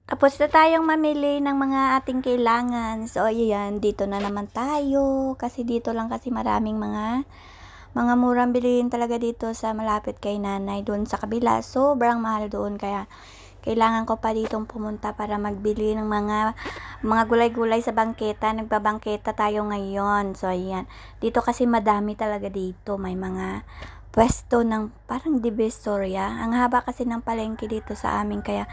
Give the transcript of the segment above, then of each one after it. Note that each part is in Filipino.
Tapos na tayong mamili ng mga ating kailangan. So, ayan, dito na naman tayo. Kasi dito lang kasi maraming mga murang bilihin talaga dito sa malapit kay nanay. Doon sa kabila, sobrang mahal doon. Kaya, kailangan ko pa ditong pumunta para magbili ng mga gulay-gulay sa bangketa. Nagbabangketa tayo ngayon. So, ayan. Dito kasi madami talaga dito. May mga pwesto ng parang Divisoria. Ang haba kasi ng palengke dito sa amin. Kaya,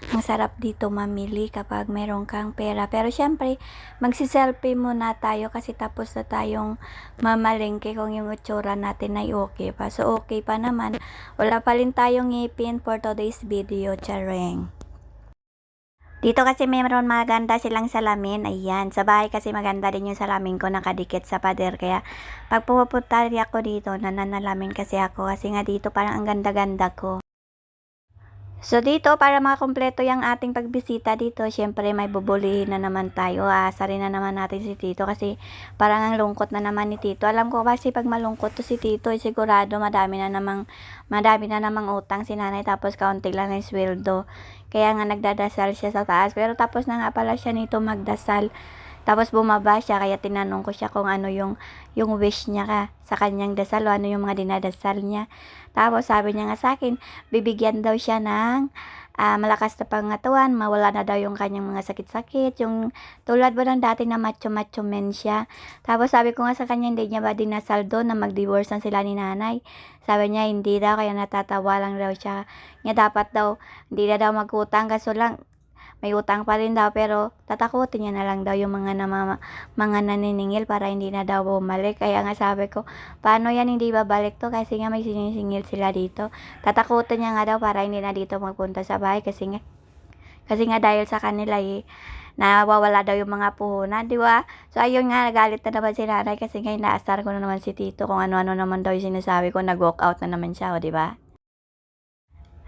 ang sarap dito mamili kapag meron kang pera. Pero syempre, magsiselfie muna tayo kasi tapos na tayong mamalengke kung yung itsura natin ay okay pa. So, okay pa naman. Wala pa rin tayong ngipin for today's video, chareng. Dito kasi meron maganda silang salamin. Ayan, sa bahay kasi maganda din yung salamin ko nakadikit sa pader. Kaya pag pupunta ako dito, nananalamin kasi ako. Kasi nga dito parang ang ganda-ganda ko. So dito para makumpleto yung ating pagbisita dito, syempre may bubulihin na naman tayo. Aasarin na naman natin si Tito kasi parang ang lungkot na naman ni Tito. Alam ko kasi pag malungkot to si Tito, sigurado madami na namang utang si nanay tapos kaunti lang ang sweldo. Kaya nga nagdadasal siya sa taas. Pero tapos na nga pala siya nito magdasal. Tapos bumaba siya kaya tinanong ko siya kung ano yung wish niya sa kanyang dasal o ano yung mga dinadasal niya. Tapos sabi niya nga sa akin, bibigyan daw siya ng malakas na pangatawan, mawala na daw yung kanyang mga sakit-sakit, yung tulad ba ng dati na macho-macho men siya. Tapos sabi ko nga sa kanya, hindi niya ba dinasal doon na mag-divorce na sila ni nanay. Sabi niya, hindi daw, kaya natatawa lang daw siya. Nga dapat daw, hindi na daw magutang, kaso lang, may utang pa rin daw pero tatakutin niya na lang daw yung mga naniningil para hindi na daw bumalik. Kaya nga sabi ko, paano yan hindi babalik to kasi nga may sinisingil sila dito. Tatakutin niya nga daw para hindi na dito magpunta sa bahay kasi nga dahil sa kanila nawawala daw yung mga puhunan, di ba? So ayun nga, nagalit na naman si nanay kasi nga inaasar ko na naman si Tito kung ano-ano naman daw yung sinasabi ko, nag-walk out na naman siya, o di ba?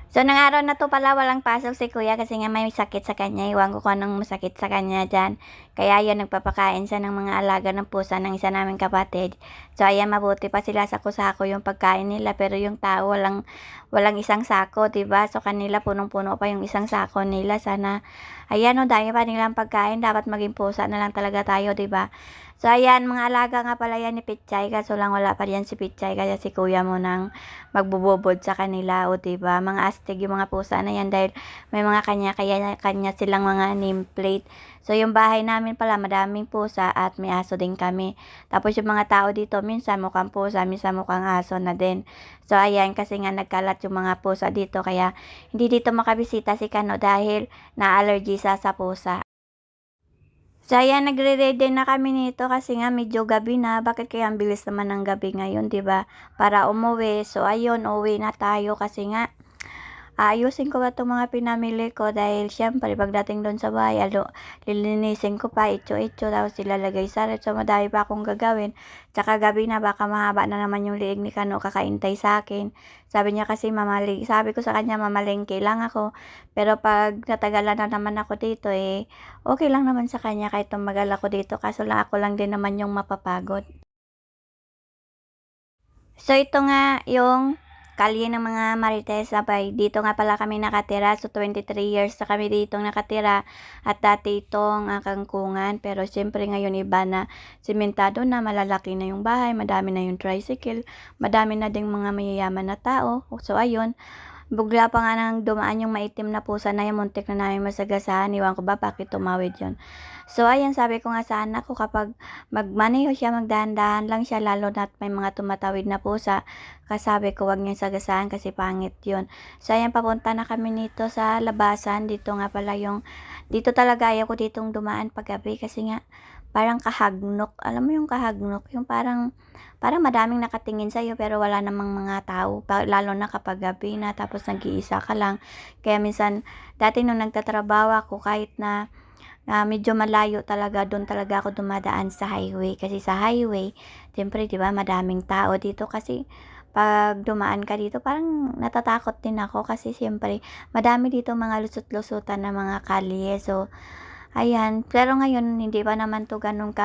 So, nang araw na to pala, walang pasok si kuya kasi nga may sakit sa kanya. Iwan ko kung anong masakit sa kanya dyan. Kaya yun, nagpapakain siya ng mga alaga ng pusa ng isa naming kapatid. So, ayan, mabuti pa sila sako-sako yung pagkain nila. Pero yung tao, walang isang sako, diba? So, kanila punong-puno pa yung isang sako nila. Sana, ayan, o, dahil pa nilang pagkain. Dapat maging pusa na lang talaga tayo, diba? So, ayan, mga alaga nga pala yan ni Pichay. Kaso lang wala pa yan si Pichay. Kaya si kuya mo nang magbubobod sa kanila. O, diba? Mga astig yung mga pusa na yan. Dahil may mga kanya silang mga nameplate. So, yung bahay namin pala, madaming pusa at may aso din kami. Tapos, yung mga tao dito, minsan mukhang pusa, minsan mukhang aso na din. So, ayan, kasi nga nagkalat yung mga pusa dito. Kaya, hindi dito makabisita si Kano dahil na-allergy sa pusa. So, ayan, nagre-ready na kami nito kasi nga medyo gabi na. Bakit kaya ang bilis naman ng gabi ngayon, 'di ba? Para umuwi. So, ayun, uwi na tayo kasi nga aayusin ko ba itong mga pinamili ko dahil syempre pagdating doon sa bahay, lilinisin ko pa, itso-itso, tapos ilalagay sa ref. So, madami pa akong gagawin. Tsaka gabi na, baka mahaba na naman yung liig ni Kano kakaintay sa akin. Sabi niya kasi sabi ko sa kanya mamalengke lang ako. Pero pag natagalan na naman ako dito, okay lang naman sa kanya kahit tumagal ako dito. Kaso lang ako lang din naman yung mapapagod. So, ito nga yung kalye ng mga Marites Sabay. Dito nga pala kami nakatira. So, 23 years na kami dito nakatira. At dati itong kangkungan. Pero, siyempre ngayon iba na simentado na. Malalaki na yung bahay. Madami na yung tricycle. Madami na ding mga mayayaman na tao. So, ayun. Bugla pa nga nang dumaan yung maitim na pusa na yung muntik na namin masagasahan. Iwan ko ba bakit tumawid yun. So, ayan, sabi ko nga sa anak ko kapag magmaneho siya, magdahan-dahan lang siya, lalo na't may mga tumatawid na pusa. Kasabi ko, wag niyang sagasahan kasi pangit yun. So, ayan, papunta na kami nito sa labasan. Dito nga pala dito talaga ayaw ko ditong dumaan paggabi kasi nga, parang kahagnok. Alam mo yung kahagnok? Yung parang madaming nakatingin sa'yo pero wala namang mga tao. Lalo na kapag gabi na tapos nag-iisa ka lang. Kaya minsan, dati nung nagtatrabaho ako kahit na medyo malayo talaga, doon talaga ako dumadaan sa highway. Kasi sa highway, siyempre, di ba, madaming tao dito. Kasi, pag dumaan ka dito, parang natatakot din ako. Kasi, siyempre, madami dito mga lusot-lusutan na mga kalye. So, ayan. Pero ngayon, hindi pa naman to ganun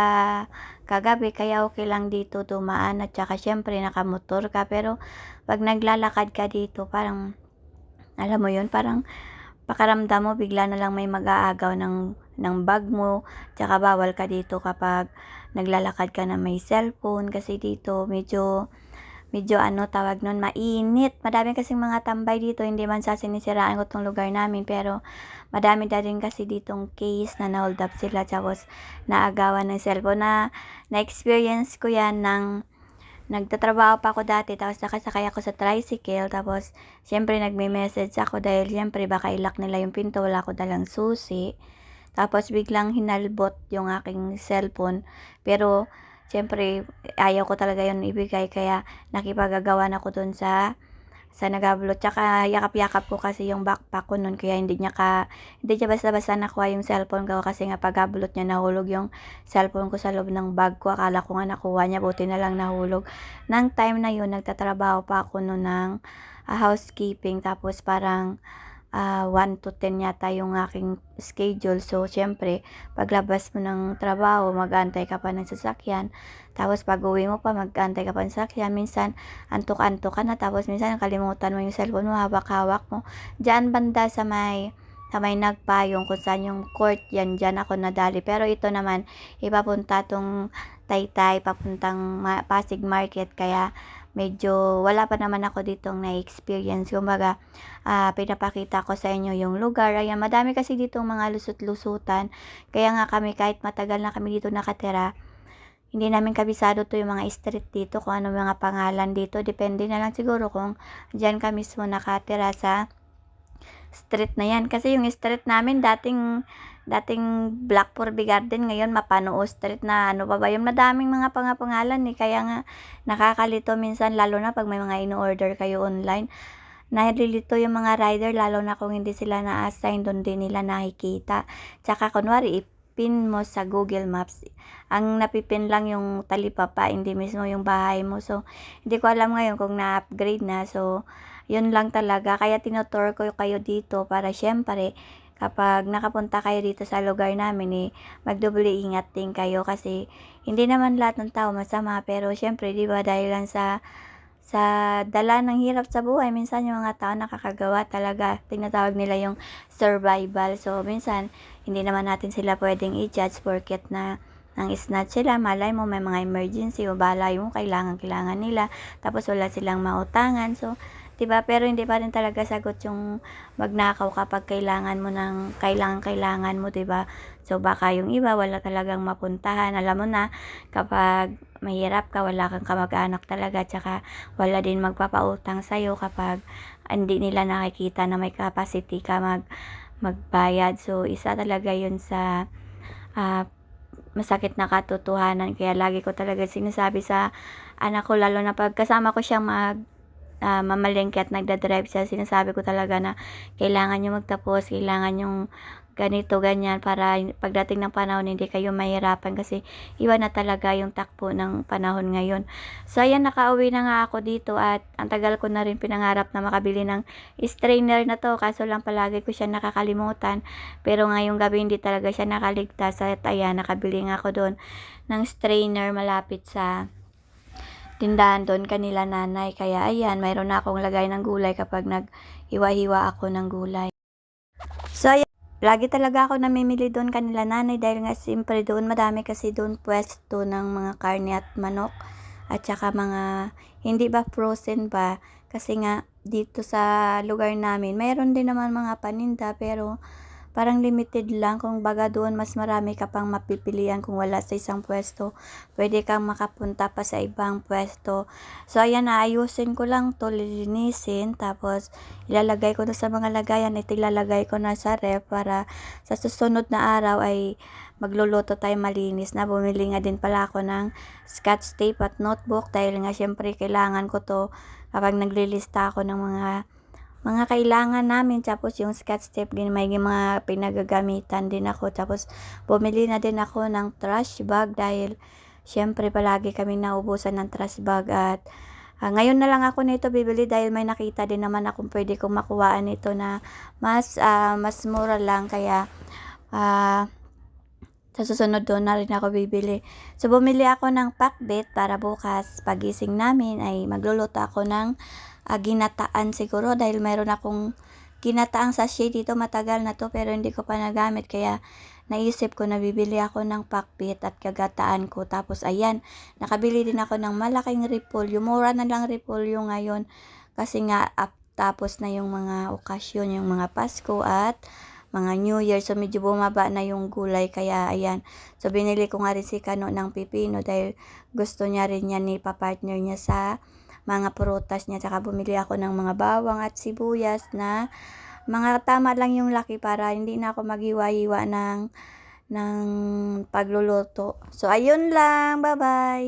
kagabi. Kaya, okay lang dito dumaan. At saka, siyempre, nakamotor ka. Pero, pag naglalakad ka dito, parang, alam mo yun, parang Pakiramdam mo bigla na lang may mag-aagaw ng bag mo, tsaka bawal ka dito kapag naglalakad ka na may cellphone kasi dito medyo ano tawag nun, mainit. Madami kasing mga tambay dito, hindi man sa sinisiraan ko 'tong lugar namin, pero madami na rin kasi ditong case na na-hold up sila tapos naagawan ng cellphone. Na-experience ko 'yan nagtatrabaho pa ako dati tapos nakasakay ako sa tricycle tapos siyempre nagme-message ako dahil siyempre baka i-lock nila yung pinto, wala ako dalang susi. Tapos biglang hinalbot yung aking cellphone, pero siyempre ayaw ko talaga yun ibigay kaya nakipag-agawan ako dun sa nag-aabot, tsaka yakap-yakap ko kasi yung backpack ko nun kaya hindi niya basta-basta nakuha yung cellphone ko kasi nga pag-abot niya nahulog yung cellphone ko sa loob ng bag ko. Akala ko nga nakuha niya, buti na lang nahulog. Nang time na yun nagtatrabaho pa ako nun ng housekeeping tapos parang 1 to 10 yata yung aking schedule. So, siyempre, paglabas mo ng trabaho, mag-aantay ka pa ng sasakyan. Tapos, pag-uwi mo pa, mag-aantay ka pa ng sasakyan. Minsan, antok-antok ka na. Tapos, minsan, kalimutan mo yung cellphone mo, hawak-hawak mo. Diyan banda sa may nagpayong kung saan yung court, diyan ako nadali. Pero ito naman, ipapunta tong Taytay, papuntang Pasig Market. Kaya, medyo wala pa naman ako ditong na-experience. Kumbaga, pinapakita ko sa inyo yung lugar. Ayan, madami kasi dito mga lusot-lusutan. Kaya nga kami, kahit matagal na kami dito nakatira, hindi namin kabisado to yung mga street dito, kung ano mga pangalan dito. Depende na lang siguro kung dyan ka mismo nakatira sa street na yan. Kasi yung street namin dating Black Purby Garden, ngayon Mapanoo Street na, ano pa ba yun, madaming mga pangalan eh, kaya nga nakakalito minsan, lalo na pag may mga in-order kayo online. Nalilito yung mga rider lalo na kung hindi sila na-assign, doon din nila nakikita. Tsaka kunwari ipin mo sa Google Maps, ang napipin lang yung talipapa, hindi mismo yung bahay mo. So, hindi ko alam ngayon kung na-upgrade na. So, yun lang talaga. Kaya tinutour ko kayo dito para syempre, kapag nakapunta kayo dito sa lugar namin, magdoble ingat din kayo kasi hindi naman lahat ng tao masama, pero syempre, di ba, dahil lang sa dala ng hirap sa buhay, minsan yung mga tao nakakagawa talaga, tinatawag nila yung survival. So, minsan, hindi naman natin sila pwedeng i-judge porket na nang snatch sila, malay mo may mga emergency o balay mo kailangan nila, tapos wala silang mautangan. So, 'di ba? Pero hindi pa rin talaga sagot yung magnakaw kapag kailangan mo ng kailangan mo, 'di ba? So, baka yung iba wala talagang mapuntahan. Alam mo na, kapag mahirap ka, wala kang kamag-anak talaga, tsaka wala din magpapautang sa'yo kapag hindi nila nakikita na may capacity ka magbayad. So, isa talaga yun sa ah, masakit na katotohanan. Kaya lagi ko talaga sinasabi sa anak ko, lalo na pag kasama ko siyang mamalengke at nagda-drive siya, sinasabi ko talaga na kailangan nyo magtapos, kailangan yung ganito, ganyan, para pagdating ng panahon hindi kayo mahirapan kasi iba na talaga yung takbo ng panahon ngayon. So, ayan, nakauwi na nga ako dito at ang tagal ko na rin pinangarap na makabili ng strainer na to, kaso lang palagi ko siya nakakalimutan. Pero ngayong gabi hindi talaga siya nakaligtas at ayan, nakabili nga ako doon ng strainer malapit sa tindahan doon kanila nanay. Kaya ayan, mayroon na akong lagay ng gulay kapag naghiwa-hiwa ako ng gulay. So, ayan, lagi talaga ako namimili doon kanila nanay dahil nga siyempre doon madami kasi doon pwesto ng mga karne at manok at saka mga hindi ba frozen ba, kasi nga dito sa lugar namin mayroon din naman mga paninda pero parang limited lang. Kung baga doon mas marami ka pang mapipilian, kung wala sa isang pwesto pwede kang makapunta pa sa ibang pwesto. So, ayan, naayusin ko lang to, lilinisin, tapos ilalagay ko na sa mga lagayan. Ito ilalagay ko na sa ref para sa susunod na araw ay magluluto tayo malinis na. Bumili nga din pala ako ng scotch tape at notebook dahil nga syempre kailangan ko to kapag naglilista ako ng mga kailangan namin. Tapos yung scotch tape din, may mga pinagagamitan din ako. Tapos bumili na din ako ng trash bag dahil syempre palagi kami naubusan ng trash bag. At ngayon na lang ako nito bibili dahil may nakita din naman akong pwede kong makuhaan nito na mas mura lang. Kaya sa susunod doon na rin ako bibili. So, bumili ako ng pakbet para bukas pagising namin ay magluluto ako ng ginataan siguro dahil mayroon akong ginataang sachet dito, matagal na 'to pero hindi ko pa nagamit kaya naisip ko na bibili ako ng pakbit at gagataan ko. Tapos ayan, nakabili din ako ng malaking repolyo, mura na lang repolyo ngayon kasi nga tapos na yung mga okasyon, yung mga Pasko at mga New Year. So medyo bumaba na yung gulay kaya ayan. So binili ko nga rin si Kano ng pipino dahil gusto niya rin yan ipa-partner niya sa mga prutas niya. Tsaka bumili ako ng mga bawang at sibuyas na mga tama lang yung laki para hindi na ako maghiwa-hiwa ng pagluluto. So ayun lang, bye-bye.